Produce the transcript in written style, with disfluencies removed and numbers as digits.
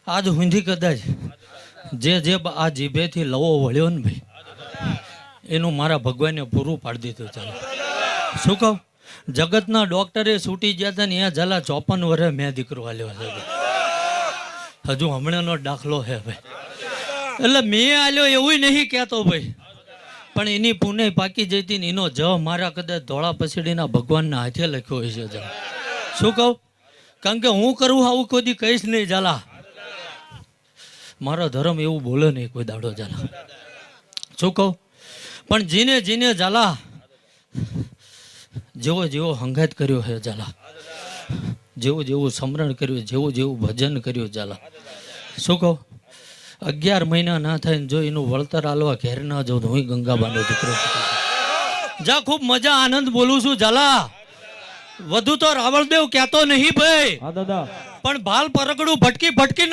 આજ હુંધી કદાચ જે આ જીભેથી લવો વળ્યો ને ભાઈ એનું મારા ભગવાને પૂરું પાડી દીધું. ચાલો શું કહું, જગતના ડોક્ટરે છૂટી ગયા હતા ને અહીંયા ઝાલા 54 વર્ષે મેં દીકરો આલ્યો છે. હજુ હમણાંનો દાખલો છે ભાઈ. એટલે મેં આલ્યો એવું નહીં કહેતો ભાઈ, પણ એની પુણે પાકી જતી ને એનો જ મારા કદાચ ધોળા પછડીના ભગવાનના હાથે લખ્યો હોય છે. શું કહું, કારણ કે હું કરું આવું કોઈ દી કહીશ નહીં ઝાલા. મારો ધર્મ એવું બોલે નહીં કોઈ દાડો ઝાલા. શું કહું, પણ જીને જીને ઝાલા જેવો જેવો હંગાત કર્યો હે ઝાલા, જેવું જેવું સ્મરણ કર્યું, જેવું જેવું ભજન કર્યું ઝાલા. શું કહું, 11 મહિના ના થાય ને જો એનું વળતર આલવા ઘેર ના જાઉં તો હું ગંગાબાનો દીકરો જા. ખૂબ મજા આનંદ બોલું છું ઝાલા. વધુ તો રાવળદેવ કહેતો નહીં ભાઈ, હા દાદા, પણ ભાલ પરગડું ભટકી ભટકી